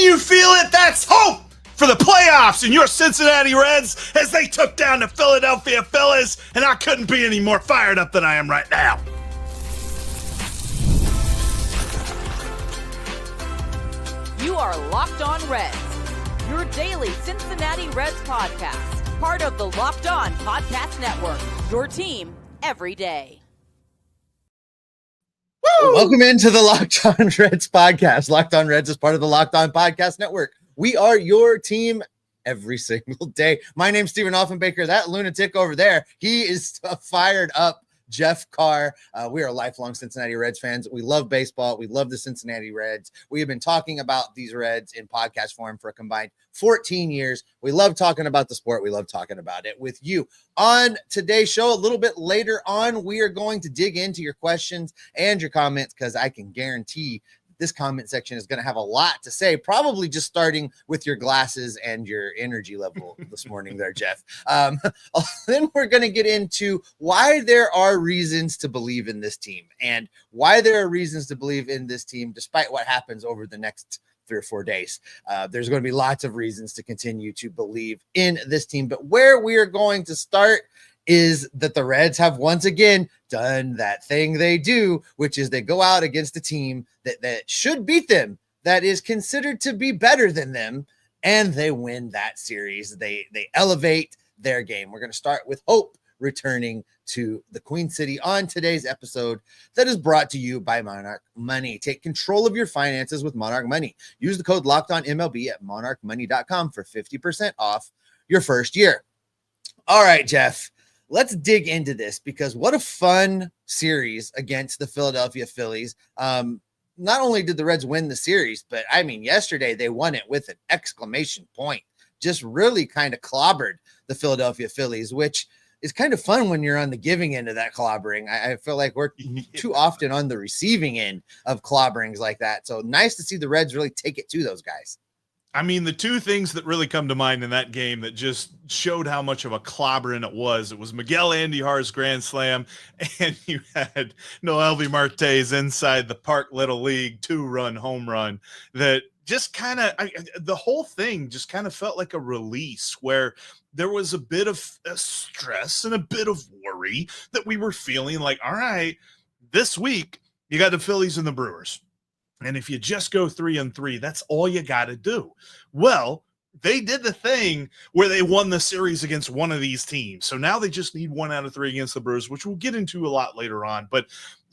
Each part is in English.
you feel it? That's hope for the playoffs and your Cincinnati Reds as they took down the Philadelphia Phillies, and I couldn't be any more fired up than I am right now. You are Locked On Reds, your daily Cincinnati Reds podcast, part of the Locked On Podcast Network, your team every day. Woo! Welcome into the Locked On Reds podcast. Locked On Reds is part of the Locked On Podcast Network. We are your team every single day. My name's Stephen Offenbaker. That lunatic over there, he is fired up. Jeff Carr. We are lifelong Cincinnati Reds fans. We love baseball. We love the Cincinnati Reds. We have been talking about these Reds in podcast form for a combined 14 years. We love talking about the sport. We love talking about it with you. On today's show, a little bit later on, we are going to dig into your questions and your comments because I can guarantee this comment section is going to have a lot to say, probably just starting with your glasses and your energy level this morning there, Jeff. Then we're going to get into why there are reasons to believe in this team and why there are reasons to believe in this team, despite what happens over the next 3 or 4 days. There's going to be lots of reasons to continue to believe in this team, but where we are going to start is that the Reds have once again done that thing they do, which is they go out against a team that should beat them, that is considered to be better than them, and they win that series. They elevate their game. We're going to start with hope returning to the Queen City on today's episode that is brought to you by Monarch Money. Take control of your finances with Monarch Money. Use the code LOCKEDONMLB at monarchmoney.com for 50% off your first year. All right, Jeff. Let's dig into this because what a fun series against the Philadelphia Phillies. Not only did the Reds win the series, but I mean, yesterday they won it with an exclamation point. Just really kind of clobbered the Philadelphia Phillies, which is kind of fun when you're on the giving end of that clobbering. I feel like we're too often on the receiving end of clobberings like that. So nice to see the Reds really take it to those guys. I mean, the two things that really come to mind in that game that just showed how much of a clobbering it was Miguel Andujar's grand slam, and you had Noelvi Marte's inside the Park Little League 2-run home run that just kind of the whole thing just kind of felt like a release where there was a bit of stress and a bit of worry that we were feeling like, all right, this week you got the Phillies and the Brewers. And if you just go 3-3, that's all you got to do. Well, they did the thing where they won the series against one of these teams. So now they just need 1 out of 3 against the Brewers, which we'll get into a lot later on. But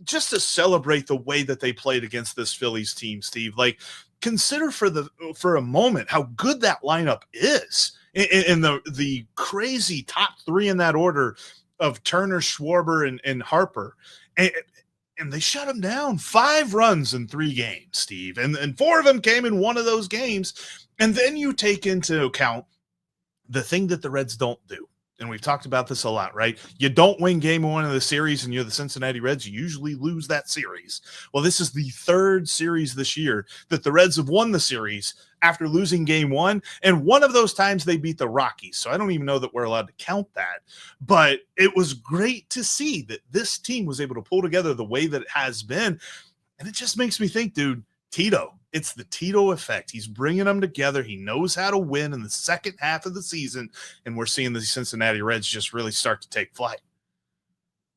just to celebrate the way that they played against this Phillies team, Steve, like consider for a moment how good that lineup is in the crazy top 3 in that order of Turner, Schwarber, and Harper. And they shut them down. 5 runs in 3 games, Steve. And 4 of them came in one of those games. And then you take into account the thing that the Reds don't do. And we've talked about this a lot, right? You don't win game 1 of the series and you're the Cincinnati Reds, you usually lose that series. Well, this is the 3rd series this year that the Reds have won the series after losing game 1. And one of those times they beat the Rockies. So I don't even know that we're allowed to count that. But it was great to see that this team was able to pull together the way that it has been. And it just makes me think, dude, Tito. It's the Tito effect. He's bringing them together. He knows how to win in the second half of the season, and we're seeing the Cincinnati Reds just really start to take flight.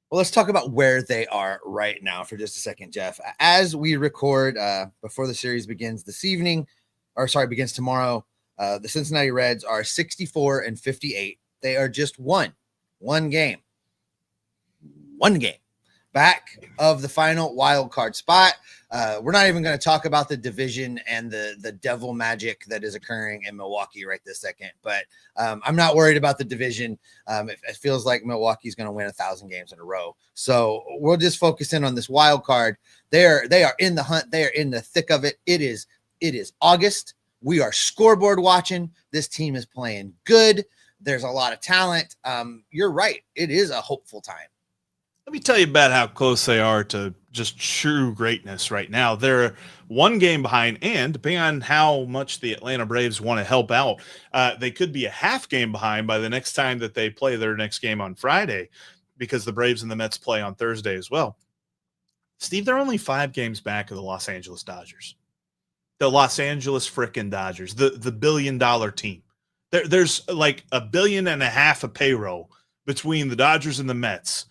Well, let's talk about where they are right now for just a second, Jeff. As we record before the series begins begins tomorrow, the Cincinnati Reds are 64-58. They are just one game back of the final wild card spot. We're not even going to talk about the division and the devil magic that is occurring in Milwaukee right this second, but I'm not worried about the division. It feels like Milwaukee's going to win 1,000 games in a row. So we'll just focus in on this wild card. They are in the hunt. They are in the thick of it. It is August. We are scoreboard watching. This team is playing good. There's a lot of talent. You're right. It is a hopeful time. Let me tell you about how close they are to just true greatness right now. They're 1 game behind, and depending on how much the Atlanta Braves want to help out, they could be a half game behind by the next time that they play their next game on Friday, because the Braves and the Mets play on Thursday as well. Steve, they're only 5 games back of the Los Angeles Dodgers. the Los Angeles frickin' Dodgers, the $1 billion team. There's like $1.5 billion of payroll between the Dodgers and the Mets.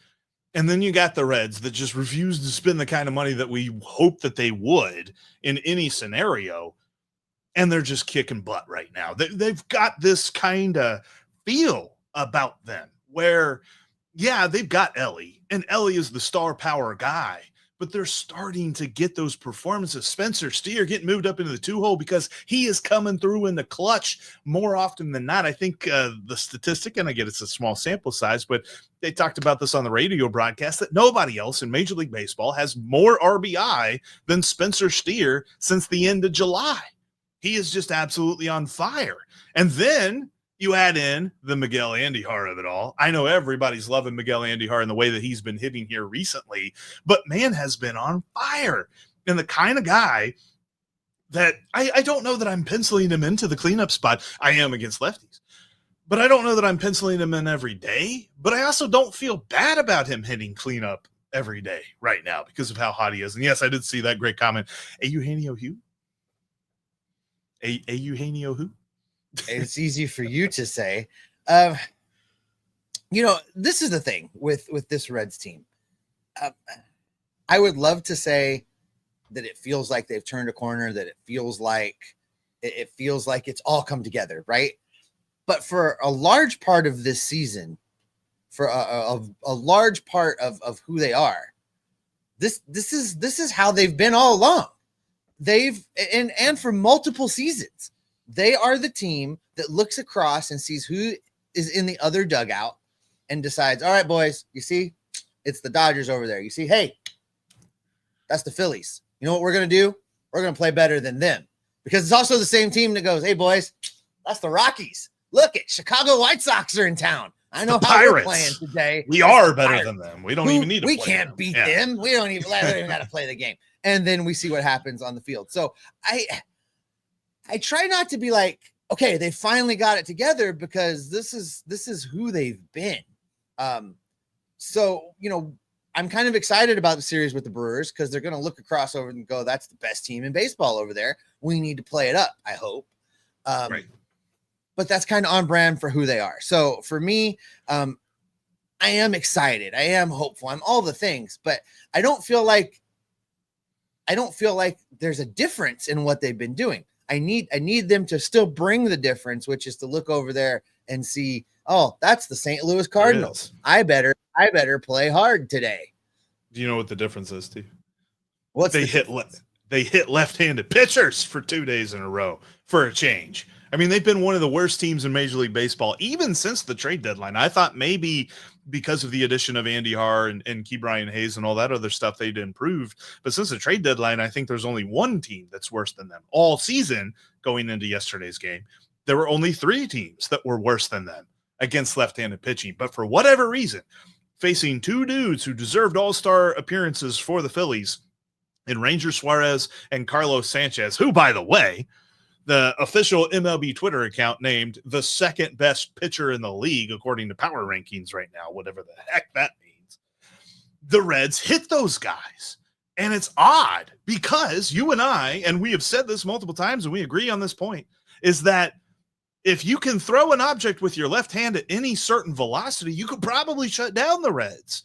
And then you got the Reds that just refuse to spend the kind of money that we hope that they would in any scenario. And they're just kicking butt right now. They've got this kind of feel about them where, yeah, they've got Elly, and Elly is the star power guy, but they're starting to get those performances. Spencer Steer getting moved up into the 2-hole because he is coming through in the clutch more often than not. I think the statistic, and I get it's a small sample size, but they talked about this on the radio broadcast, that nobody else in Major League Baseball has more RBI than Spencer Steer since the end of July. He is just absolutely on fire. And then you add in the Miguel Andujar of it all. I know everybody's loving Miguel Andujar in the way that he's been hitting here recently, but man has been on fire. And the kind of guy that I don't know that I'm penciling him into the cleanup spot. I am against lefties, but I don't know that I'm penciling him in every day. But I also don't feel bad about him hitting cleanup every day right now because of how hot he is. And yes, I did see that great comment. Eugenio who? Eugenio who? It's easy for you to say. This is the thing with this Reds team. I would love to say that it feels like they've turned a corner, that it feels like it's all come together, right? But for a large part of this season, for a large part of who they are, this is how they've been all along. And for multiple seasons, they are the team that looks across and sees who is in the other dugout and decides, all right, boys, you see, it's the Dodgers over there. You see, hey, that's the Phillies. You know what we're going to do? We're going to play better than them, because it's also the same team that goes, hey, boys, that's the Rockies. Look at Chicago White Sox are in town. I know how we're playing today. We are better than them. We don't even need to play them. We can't beat them. We don't even got to play the game. And then we see what happens on the field. So I try not to be like, okay, they finally got it together, because this is who they've been. So, I'm kind of excited about the series with the Brewers, because they're going to look across over and go, that's the best team in baseball over there. We need to play it up, I hope. Right. But that's kind of on brand for who they are. So for me, I am excited. I am hopeful. I'm all the things, but I don't feel like there's a difference in what they've been doing. I need them to still bring the difference, which is to look over there and see, oh, that's the St. Louis Cardinals. I better play hard today. Do you know what the difference is, Steve? They hit left-handed pitchers for 2 days in a row for a change. I mean, they've been one of the worst teams in Major League Baseball, even since the trade deadline. I thought maybe because of the addition of Andujar and Key Brian Hayes and all that other stuff, they'd improved. But since the trade deadline, I think there's only one team that's worse than them. All season going into yesterday's game, there were only 3 teams that were worse than them against left-handed pitching. But for whatever reason, facing 2 dudes who deserved all-star appearances for the Phillies in Ranger Suarez and Carlos Sanchez, who, by the way, the official MLB Twitter account named the second best pitcher in the league, according to power rankings right now, whatever the heck that means. The Reds hit those guys. And it's odd, because you and I, and we have said this multiple times, and we agree on this point, is that if you can throw an object with your left hand at any certain velocity, you could probably shut down the Reds.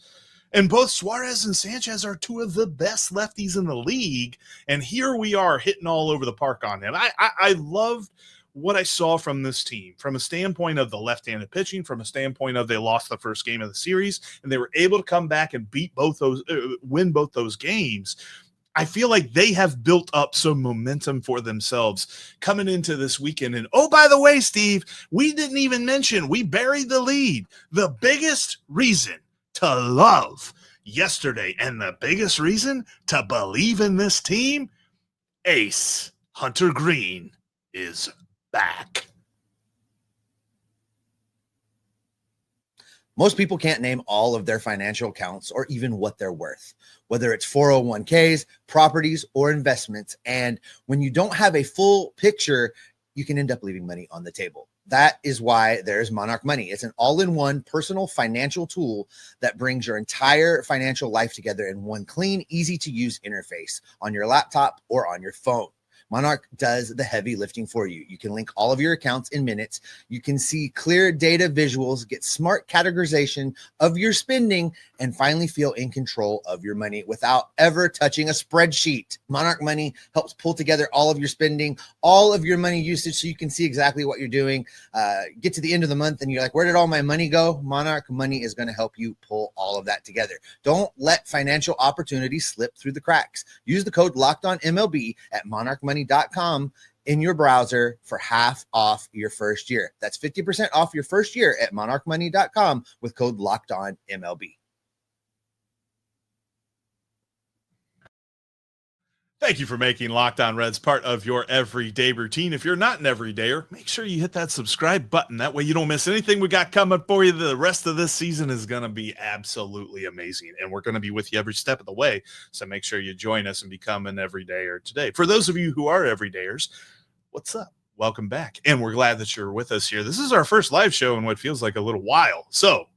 And both Suarez and Sanchez are 2 of the best lefties in the league. And here we are hitting all over the park on him. I loved what I saw from this team, from a standpoint of the left-handed pitching, from a standpoint of they lost the first game of the series, and they were able to come back and win both those games. I feel like they have built up some momentum for themselves coming into this weekend. And, oh, by the way, Steve, we didn't even mention, we buried the lead. The biggest reason to love yesterday and the biggest reason to believe in this team, Ace Hunter Greene is back. Most people can't name all of their financial accounts or even what they're worth, whether it's 401ks, properties, or investments. And when you don't have a full picture, you can end up leaving money on the table. That is why there's Monarch Money. It's an all-in-one personal financial tool that brings your entire financial life together in one clean, easy-to-use interface on your laptop or on your phone. Monarch does the heavy lifting for you. You can link all of your accounts in minutes. You can see clear data visuals, get smart categorization of your spending, and finally feel in control of your money without ever touching a spreadsheet. Monarch Money helps pull together all of your spending, all of your money usage, so you can see exactly what you're doing. Get to the end of the month and you're like, where did all my money go? Monarch Money is going to help you pull all of that together. Don't let financial opportunities slip through the cracks. Use the code LOCKEDONMLB at monarchmoney.com in your browser for half off your first year. That's 50% off your first year at monarchmoney.com with code LOCKEDONMLB. Thank you for making Locked On Reds part of your everyday routine. If you're not an everydayer, make sure you hit that subscribe button. That way you don't miss anything we got coming for you. The rest of this season is going to be absolutely amazing, and we're going to be with you every step of the way. So make sure you join us and become an everydayer today. For those of you who are everydayers, what's up? Welcome back, and we're glad that you're with us here. This is our first live show in what feels like a little while. So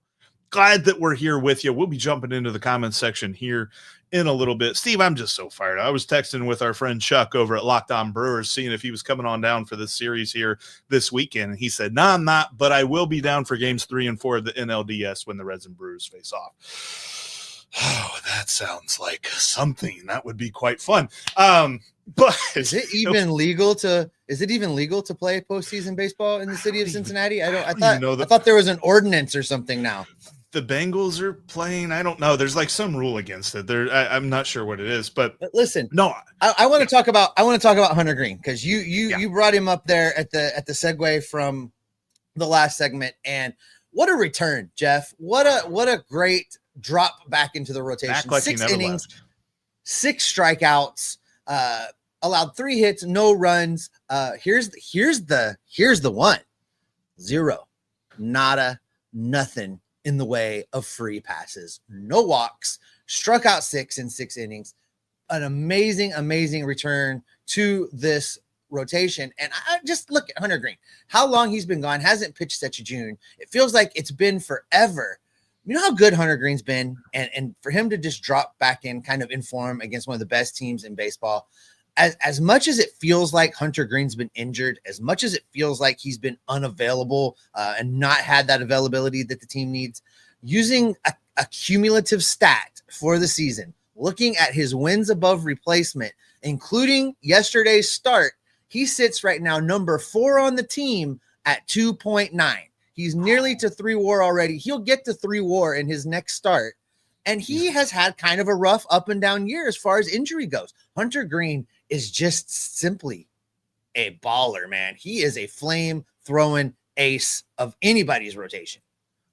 glad that we're here with you. We'll be jumping into the comments section here in a little bit. Steve, I'm just so fired. I was texting with our friend Chuck over at Locked On Brewers, seeing if he was coming on down for this series here this weekend. He said, no, I'm not, but I will be down for games 3 and 4 of the NLDS when the Reds and Brewers face off. Oh, that sounds like something. That would be quite fun. But is it even legal to play postseason baseball in the city of Cincinnati? I thought there was an ordinance or something now. The Bengals are playing. I don't know. There's like some rule against it. I'm not sure what it is, but listen, no, I want to talk about Hunter Greene, because you brought him up there at the segue from the last segment, and what a return, Jeff. What a great drop back into the rotation. Like 6 innings, 6 strikeouts, allowed 3 hits, no runs. Here's the one. 0, nada, nothing in the way of free passes, no walks, struck out 6 in 6 innings. An amazing return to this rotation. And I just look at Hunter Greene, how long he's been gone, hasn't pitched such a June. It feels like it's been forever. You know how good Hunter Greene's been, and for him to just drop back in kind of in form against one of the best teams in baseball. As much as it feels like Hunter Greene's been injured, as much as it feels like he's been unavailable and not had that availability that the team needs, using a cumulative stat for the season, looking at his wins above replacement, including yesterday's start, he sits right now number 4 on the team at 2.9. He's nearly to 3 WAR already. He'll get to 3 WAR in his next start. And he has had kind of a rough up and down year as far as injury goes. Hunter Greene is just simply a baller, man. He is a flame throwing ace of anybody's rotation.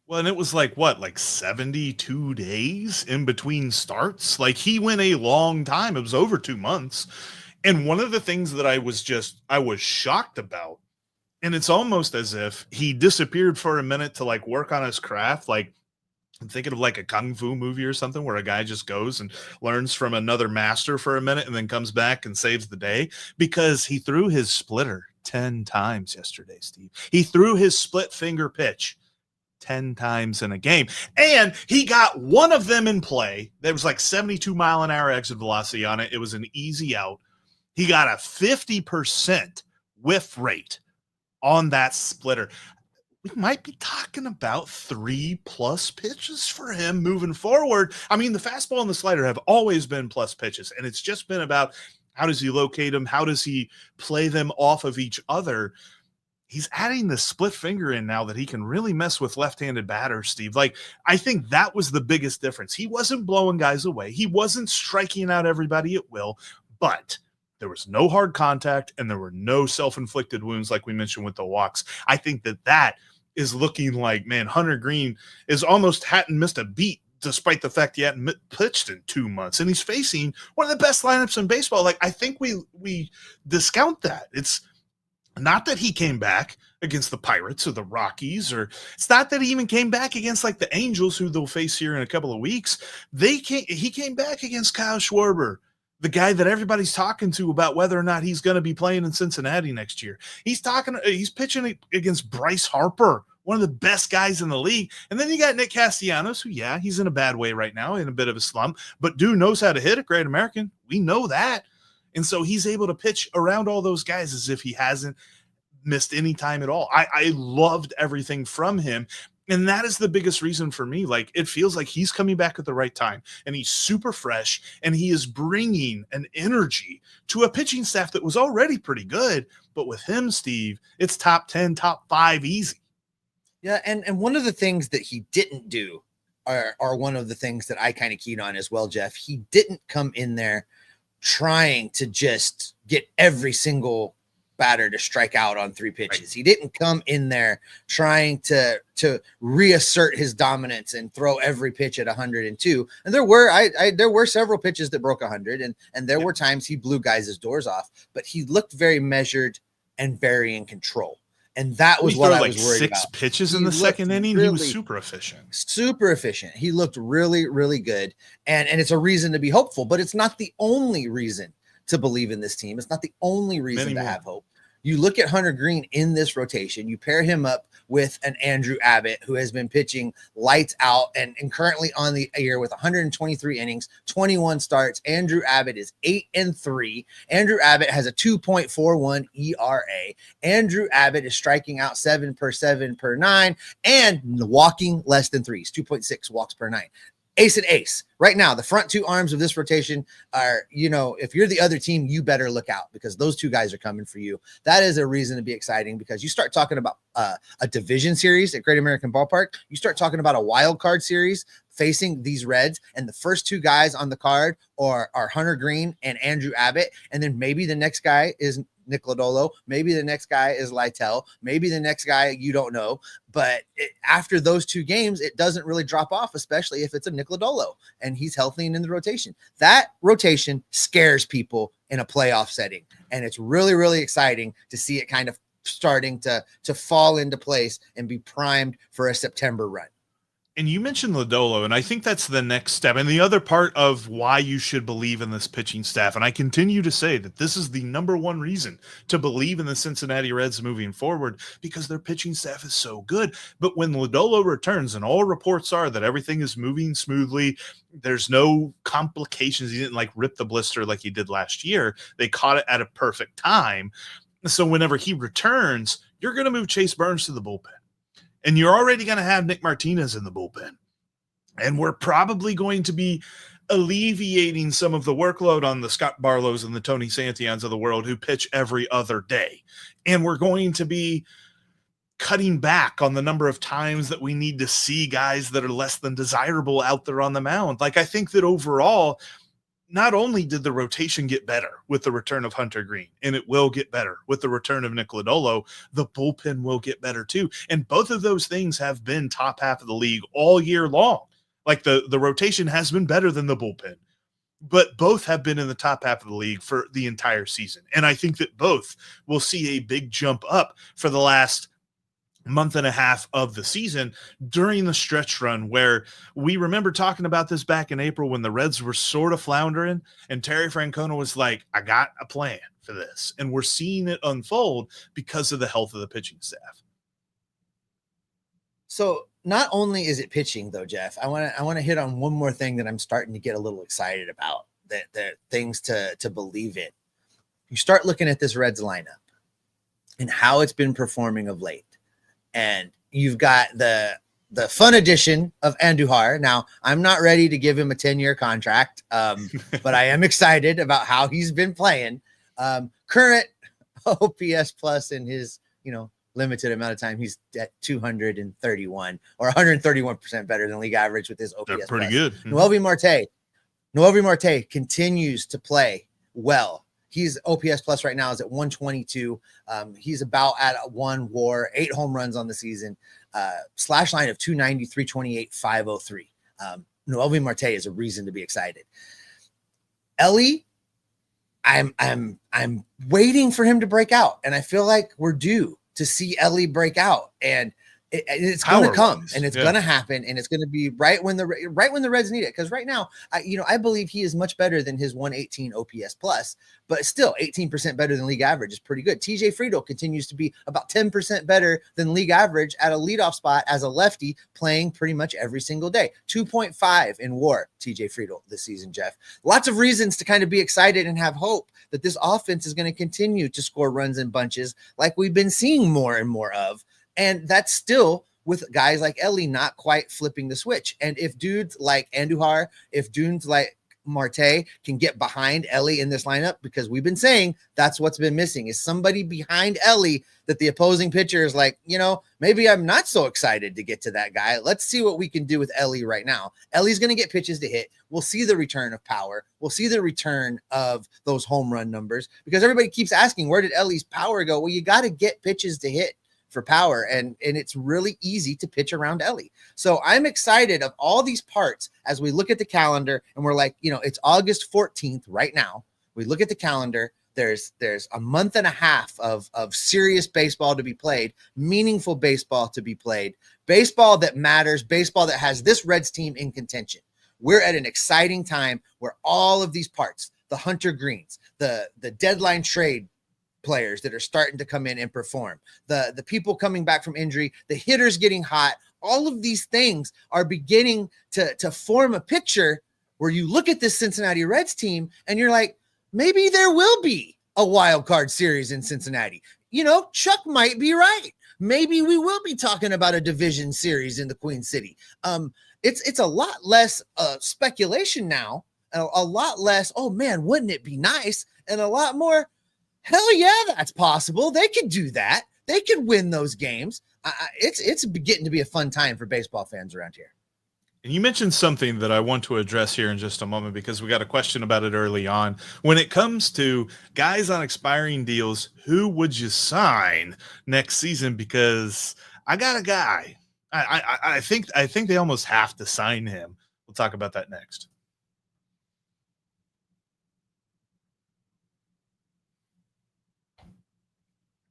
Well, and it was like 72 days in between starts. Like, he went a long time. It was over 2 months. And one of the things that I was shocked about, and it's almost as if he disappeared for a minute to like work on his craft. Like, I'm thinking of like a kung fu movie or something where a guy just goes and learns from another master for a minute and then comes back and saves the day, because he threw his splitter 10 times yesterday, Steve. He threw his split finger pitch 10 times in a game, and he got one of them in play. There was like 72 mile an hour exit velocity on it. It was an easy out. He got a 50% whiff rate on that splitter. We might be talking about 3+ pitches for him moving forward. I mean, the fastball and the slider have always been plus pitches, and it's just been about how does he locate them? How does he play them off of each other? He's adding the split finger in now that he can really mess with left-handed batters, Steve. Like, I think that was the biggest difference. He wasn't blowing guys away. He wasn't striking out everybody at will, but there was no hard contact and there were no self-inflicted wounds like we mentioned with the walks. I think that is looking like, man, Hunter Greene is almost hadn't missed a beat despite the fact he hadn't pitched in 2 months. And he's facing one of the best lineups in baseball. Like, I think we discount that. It's not that he came back against the Pirates or the Rockies, or it's not that he even came back against like the Angels, who they'll face here in a couple of weeks. He came back against Kyle Schwarber, the guy that everybody's talking to about whether or not he's going to be playing in Cincinnati next year. He's pitching against Bryce Harper, one of the best guys in the league. And then you got Nick Castellanos, who, yeah, he's in a bad way right now, in a bit of a slump, but dude knows how to hit a Great American. We know that. And so he's able to pitch around all those guys as if he hasn't missed any time at all. I loved everything from him. And that is the biggest reason for me. Like, it feels like he's coming back at the right time, and he's super fresh, and he is bringing an energy to a pitching staff that was already pretty good. But with him, Steve, it's top 10, top 5 easy. Yeah. And one of the things that he didn't do are one of the things that I kind of keyed on as well, Jeff. He didn't come in there trying to just get every single batter to strike out on 3 pitches. Right. He didn't come in there trying to reassert his dominance and throw every pitch at 102. And there were several pitches that broke 100, and there were times he blew guys' doors off, but he looked very measured and very in control. And that was what I was worried about. 6 pitches in the second inning. He was super efficient. Super efficient. He looked really, really good. And it's a reason to be hopeful, but it's not the only reason to believe in this team. It's not the only reason to have hope. You look at Hunter Greene in this rotation, you pair him up with an Andrew Abbott, who has been pitching lights out and currently on the year with 123 innings, 21 starts. Andrew Abbott is 8-3. Andrew Abbott has a 2.41 ERA. Andrew Abbott is striking out 7 per 7 per 9 and walking less than 3s, 2.6 walks per 9. Ace and ace. Right now, the front 2 arms of this rotation are, if you're the other team, you better look out, because those 2 guys are coming for you. That is a reason to be exciting, because you start talking about a division series at Great American Ballpark. You start talking about a wild card series facing these Reds, and the first 2 guys on the card are Hunter Greene and Andrew Abbott. And then maybe the next guy is Nick Lodolo. Maybe the next guy is Lytle. Maybe the next guy, you don't know. But after those 2 games, it doesn't really drop off, especially if it's a Nick Lodolo and he's healthy and in the rotation. That rotation scares people in a playoff setting. And it's really, really exciting to see it kind of starting to fall into place and be primed for a September run. And you mentioned Lodolo, and I think that's the next step. And the other part of why you should believe in this pitching staff, and I continue to say that this is the number 1 reason to believe in the Cincinnati Reds moving forward, because their pitching staff is so good. But when Lodolo returns, and all reports are that everything is moving smoothly, there's no complications. He didn't rip the blister like he did last year. They caught it at a perfect time. So whenever he returns, you're going to move Chase Burns to the bullpen. And you're already going to have Nick Martinez in the bullpen. And we're probably going to be alleviating some of the workload on the Scott Barlows and the Tony Santillan's of the world, who pitch every other day. And we're going to be cutting back on the number of times that we need to see guys that are less than desirable out there on the mound. I think that overall, not only did the rotation get better with the return of Hunter Greene, and it will get better with the return of Nick Lodolo, the bullpen will get better too. And both of those things have been top half of the league all year long. The rotation has been better than the bullpen, but both have been in the top half of the league for the entire season. And I think that both will see a big jump up for the last month and a half of the season during the stretch run, where we remember talking about this back in April when the Reds were sort of floundering, and Terry Francona was like, I got a plan for this. And we're seeing it unfold because of the health of the pitching staff. So not only is it pitching though, Jeff, I want to hit on one more thing that I'm starting to get a little excited about, that things to believe in. You start looking at this Reds lineup and how it's been performing of late. And you've got the fun addition of Andujar. Now, I'm not ready to give him a 10-year contract, but I am excited about how he's been playing. Current OPS plus in his, limited amount of time, he's at 231 or 131% better than league average with his OPS. They're pretty good. Noelvi Marte continues to play well. He's OPS plus right now is at 122. He's about at 1 WAR, 8 home runs on the season, slash line of 290, 328, 503. Noelvi Marte is a reason to be excited. Elly, I'm waiting for him to break out, and I feel like we're due to see Elly break out. And It's going to come, Power-wise, and it's yeah. going to happen, and it's going to be right when the Reds need it. Because right now, I believe he is much better than his 118 OPS plus, but still 18% better than league average is pretty good. TJ Friedl continues to be about 10% better than league average at a leadoff spot as a lefty, playing pretty much every single day. 2.5 in WAR, TJ Friedl this season, Jeff. Lots of reasons to kind of be excited and have hope that this offense is going to continue to score runs in bunches like we've been seeing more and more of. And that's still with guys like Elly not quite flipping the switch. And if dudes like Andujar, if dudes like Marte can get behind Elly in this lineup, because we've been saying that's what's been missing, is somebody behind Elly that the opposing pitcher is like, maybe I'm not so excited to get to that guy. Let's see what we can do with Elly right now. Elly's going to get pitches to hit. We'll see the return of power. We'll see the return of those home run numbers, because everybody keeps asking, where did Elly's power go? Well, you got to get pitches to hit for power, and it's really easy to pitch around Elly. So I'm excited of all these parts as we look at the calendar, and we're like, it's August 14th right now. We look at the calendar. There's a month and a half of serious baseball to be played, meaningful baseball to be played, baseball that matters, baseball that has this Reds team in contention. We're at an exciting time where all of these parts, the Hunter Greenes, the deadline trade players that are starting to come in and perform, the people coming back from injury, the hitters getting hot, all of these things are beginning to form a picture where you look at this Cincinnati Reds team and you're like, maybe there will be a wild card series in Cincinnati. Chuck might be right. Maybe we will be talking about a division series in the Queen City. It's a lot less speculation now, a lot less, oh man, wouldn't it be nice? And a lot more, hell yeah, that's possible. They could do that. They could win those games. It's getting to be a fun time for baseball fans around here. And you mentioned something that I want to address here in just a moment, because we got a question about it early on. When it comes to guys on expiring deals, who would you sign next season? Because I got a guy. I think they almost have to sign him. We'll talk about that next.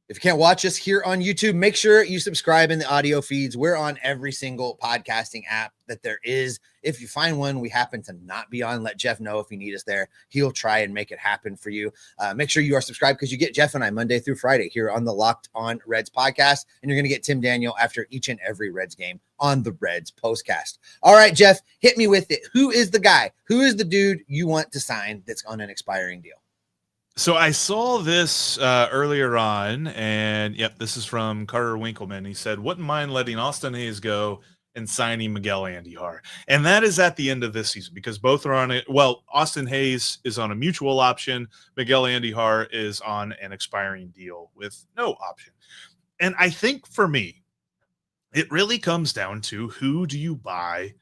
If you can't watch us here on YouTube, make sure you subscribe in the audio feeds. We're on every single podcasting app that there is. If you find one we happen to not be on, let Jeff know if you need us there. He'll try and make it happen for you. Make sure you are subscribed, because you get Jeff and I Monday through Friday here on the Locked On Reds podcast. And you're going to get Tim Daniel after each and every Reds game on the Reds postcast. All right, Jeff, hit me with it. Who is the guy? Who is the dude you want to sign that's on an expiring deal? So I saw this earlier on, and this is from Carter Winkleman. He said, wouldn't mind letting Austin Hayes go and signing Miguel Andujar. And that is at the end of this season, because both are on it. Well, Austin Hayes is on a mutual option. Miguel Andujar is on an expiring deal with no option. And I think for me, it really comes down to, who do you buy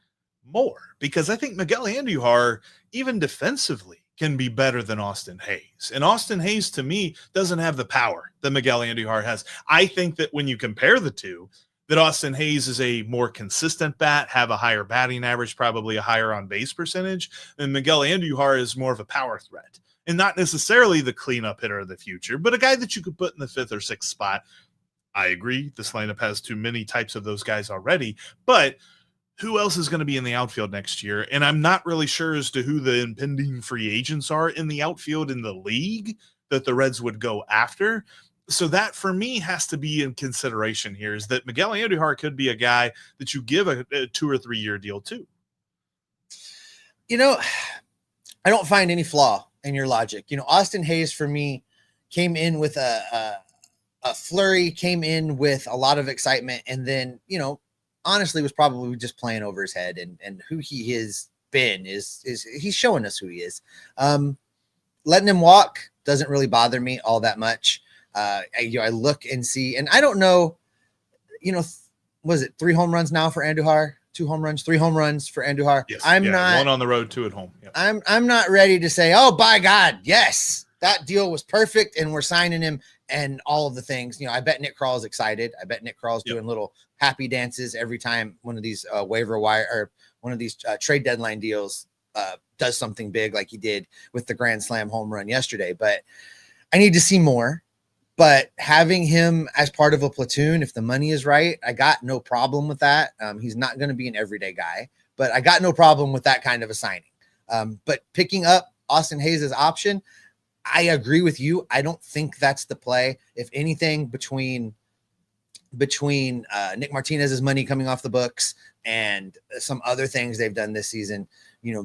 more? Because I think Miguel Andujar, even defensively, can be better than Austin Hayes. And Austin Hayes, to me, doesn't have the power that Miguel Andujar has. I think that when you compare the two, that Austin Hayes is a more consistent bat, have a higher batting average, probably a higher on-base percentage, and Miguel Andujar is more of a power threat. And not necessarily the cleanup hitter of the future, but a guy that you could put in the 5th or 6th spot. I agree, this lineup has too many types of those guys already, but who else is going to be in the outfield next year? And I'm not really sure as to who the impending free agents are in the outfield in the league that the Reds would go after. So that, for me, has to be in consideration here, is that Miguel Andujar could be a guy that you give a 2 or 3 year deal to. I don't find any flaw in your logic. Austin Hayes, for me, came in with a flurry, came in with a lot of excitement, and then, honestly was probably just playing over his head, and who he has been is he's showing us who he is. Letting him walk doesn't really bother me all that much. I look and see, and I don't know, was it 3 home runs now for Andujar? 2 home runs, 3 home runs for Andujar. Yes, I'm not 1 on the road, 2 at home. Yep. I'm not ready to say, oh, by God, yes, that deal was perfect, and we're signing him and all of the things. I bet Nick Kral's excited. I bet Nick Kral's doing little happy dances every time one of these waiver wire or one of these trade deadline deals does something big, like he did with the grand slam home run yesterday. But I need to see more. But having him as part of a platoon, if the money is right, I got no problem with that. He's not going to be an everyday guy, but I got no problem with that kind of a signing. But picking up Austin Hayes' option, I agree with you. I don't think that's the play. If anything, between Nick Martinez's money coming off the books and some other things they've done this season,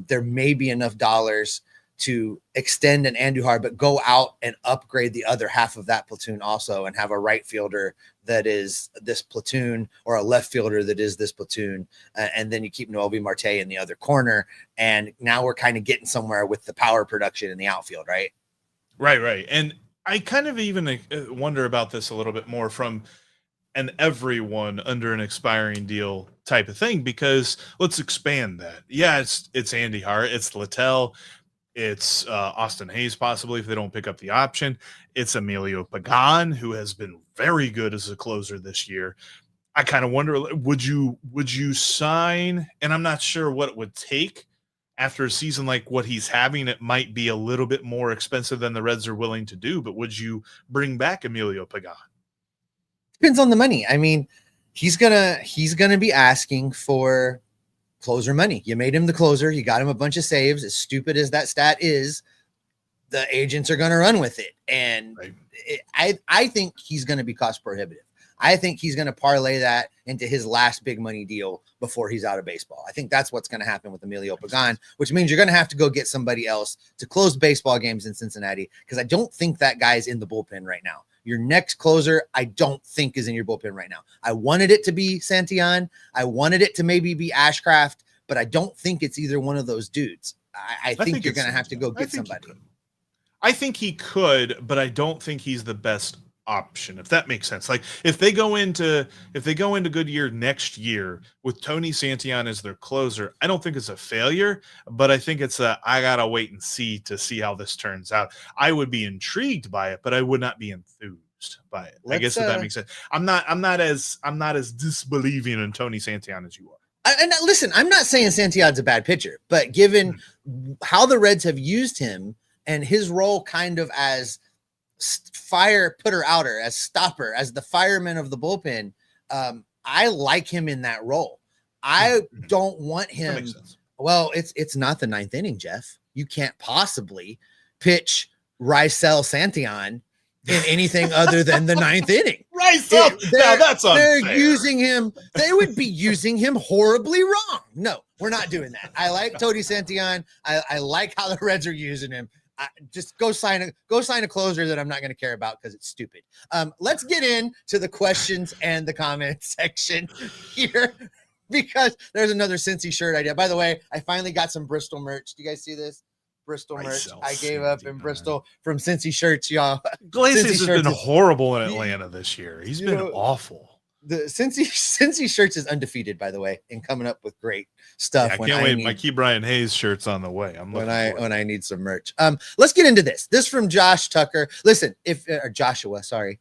there may be enough dollars to extend an Andujar, but go out and upgrade the other half of that platoon also, and have a right fielder that is this platoon, or a left fielder that is this platoon. And then you keep Noelvi Marte in the other corner. And now we're kind of getting somewhere with the power production in the outfield, right? Right. And I kind of even wonder about this a little bit more from an everyone under an expiring deal type of thing, because let's expand that. Yeah, it's Andy Hart, it's Littell, it's Austin Hayes, possibly, if they don't pick up the option. It's Emilio Pagan, who has been very good as a closer this year. I kind of wonder, would you sign? And I'm not sure what it would take after a season like what he's having. It might be a little bit more expensive than the Reds are willing to do, but would you bring back Emilio Pagan? Depends on the money. I mean, he's gonna be asking for closer money. You made him the closer. You got him a bunch of saves. As stupid as that stat is, the agents are going to run with it. And right. I think he's going to be cost prohibitive. I think he's going to parlay that into his last big money deal before he's out of baseball. I think that's what's going to happen with Emilio Pagan, which means you're going to have to go get somebody else to close baseball games in Cincinnati, because I don't think that guy's in the bullpen right now. Your next closer, I don't think, is in your bullpen right now. I wanted it to be Santillan. I wanted it to maybe be Ashcraft, but I don't think it's either one of those dudes. I think you're going to have to go get somebody. I think he could, but I don't think he's the best option, if that makes sense. Like if they go into Goodyear next year with Tony Santillan as their closer, I don't think it's a failure, but I think it's I gotta wait and see how this turns out. I would be intrigued by it, but I would not be enthused by it. I guess if that makes sense. I'm not as disbelieving in Tony Santillan as you are. And listen, I'm not saying Santillan's a bad pitcher, but given how the Reds have used him and his role kind of as fire putter outer, as stopper, as the fireman of the bullpen, I like him in that role. I don't want him. Well, it's not the ninth inning, Jeff. You can't possibly pitch Rysel Santillan in anything other than the ninth inning. Rysel, now that's unfair. They're using him. They would be using him horribly wrong. No, we're not doing that. I like Tony Santillan. I like how the Reds are using him. Just go sign a closer that I'm not going to care about because it's stupid. Let's get into the questions and the comment section here, because there's another Cincy shirt idea. By the way, I finally got some Bristol merch. Do you guys see this? Bristol merch. I gave up in Bristol from Cincy shirts, y'all. Glaciers has been horrible in Atlanta this year. He's been awful. The Cincy shirts is undefeated, by the way, and coming up with great stuff. Yeah, I can't wait. My Key Brian Hayes shirt's on the way. When I need some merch. Let's get into this. This from Josh Tucker. Listen, or Joshua, sorry.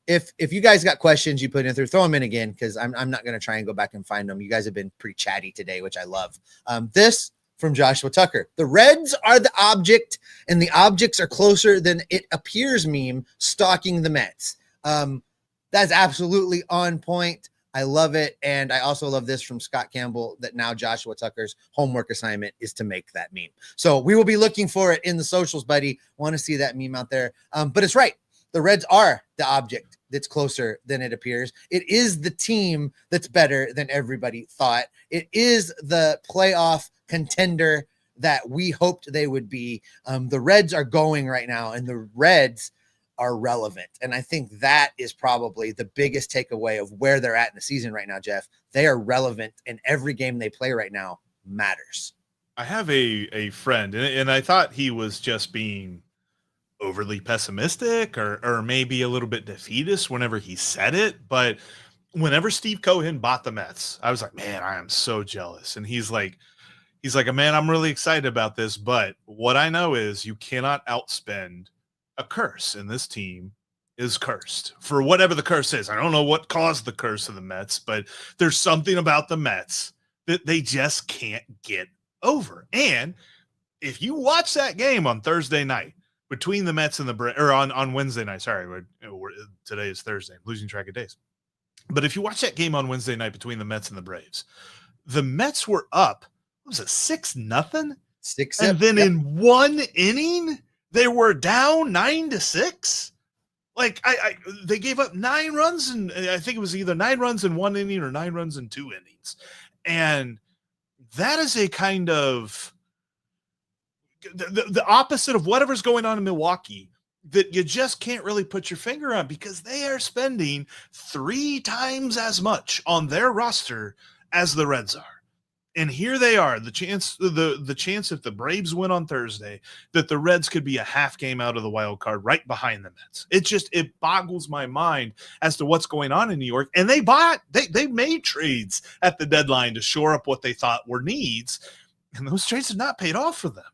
If you guys got questions you put in through, throw them in again, because I'm not going to try and go back and find them. You guys have been pretty chatty today, which I love. This from Joshua Tucker. The Reds are the object, and the objects are closer than it appears meme stalking the Mets. That's absolutely on point. I love it. And I also love this from Scott Campbell, that now Joshua Tucker's homework assignment is to make that meme. So we will be looking for it in the socials, buddy. Want to see that meme out there. But it's right. The Reds are the object that's closer than it appears. It is the team that's better than everybody thought. It is the playoff contender that we hoped they would be. The Reds are going right now, and the Reds are relevant. And I think that is probably the biggest takeaway of where they're at in the season right now, Jeff. They are relevant, and every game they play right now matters. I have a friend, and I thought he was just being overly pessimistic or maybe a little bit defeatist whenever he said it. But whenever Steve Cohen bought the Mets, I was like, man, I am so jealous. And he's like, man, I'm really excited about this. But what I know is you cannot outspend a curse, and this team is cursed for whatever the curse is. I don't know what caused the curse of the Mets, but there's something about the Mets that they just can't get over. And if you watch that game on Thursday night, between the Mets and the Braves, or on Wednesday night. Sorry, today is Thursday. I'm losing track of days. But if you watch that game on Wednesday night between the Mets and the Braves, the Mets were up. What was it, 6-0? 6, and then in one inning, they were down 9-6. Like they gave up 9 runs, and I think it was either 9 runs in 1 inning or 9 runs in 2 innings. And that is a kind of the opposite of whatever's going on in Milwaukee that you just can't really put your finger on, because they are spending 3 times as much on their roster as the Reds are. And here they are, the chance if the Braves win on Thursday, that the Reds could be a half game out of the wild card right behind the Mets. It boggles my mind as to what's going on in New York. And they made trades at the deadline to shore up what they thought were needs, and those trades have not paid off for them.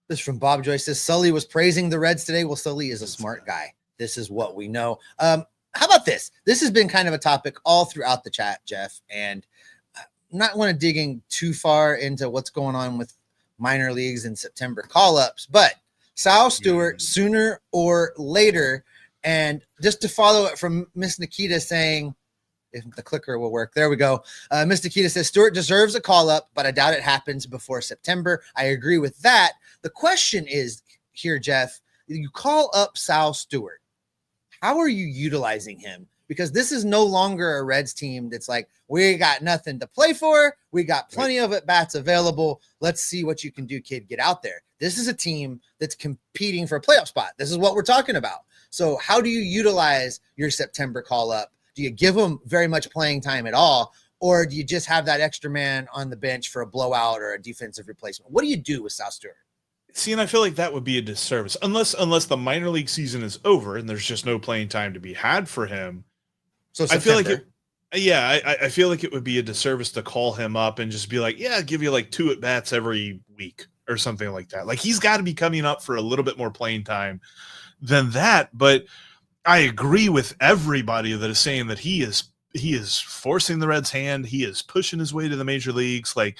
This from Bob Joyce says Sully was praising the Reds today. Well, Sully is a smart guy. This is what we know. How about this? This has been kind of a topic all throughout the chat, Jeff, and not want to digging too far into what's going on with minor leagues and September call-ups, but Sal Stewart sooner or later, and just to follow it from Miss Nikita saying, if the clicker will work, there we go. Miss Nikita says Stewart deserves a call-up, but I doubt it happens before September. I agree with that. The question is here, Jeff, you call up Sal Stewart. How are you utilizing him? Because this is no longer a Reds team that's like, we got nothing to play for. We got plenty of at-bats available. Let's see what you can do, kid. Get out there. This is a team that's competing for a playoff spot. This is what we're talking about. So how do you utilize your September call-up? Do you give them very much playing time at all? Or do you just have that extra man on the bench for a blowout or a defensive replacement? What do you do with Sal Stewart? See, and I feel like that would be a disservice. Unless the minor league season is over and there's just no playing time to be had for him. So I feel like I feel like it would be a disservice to call him up and just be like, yeah, I'll give you like 2 at-bats every week or something like that. Like, he's got to be coming up for a little bit more playing time than that. But I agree with everybody that is saying that he is forcing the Reds' hand. He is pushing his way to the major leagues. Like,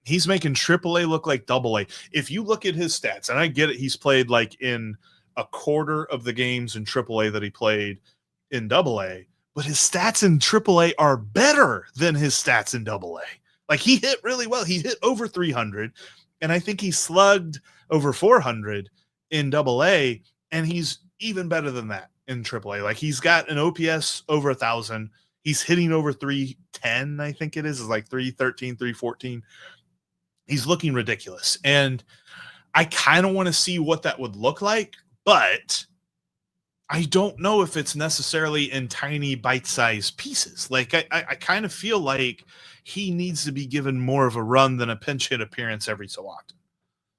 he's making AAA look like AA. If you look at his stats, and I get it, he's played like in a quarter of the games in AAA that he played in AA. But his stats in AAA are better than his stats in AA. Like, he hit really well. He hit over 300, and I think he slugged over 400 in AA, and he's even better than that in AAA. Like, he's got an OPS over 1,000. He's hitting over 310, I think it is. It's like 313, 314. He's looking ridiculous. And I kind of want to see what that would look like, but I don't know if it's necessarily in tiny bite-sized pieces. Like, I kind of feel like he needs to be given more of a run than a pinch hit appearance every so often.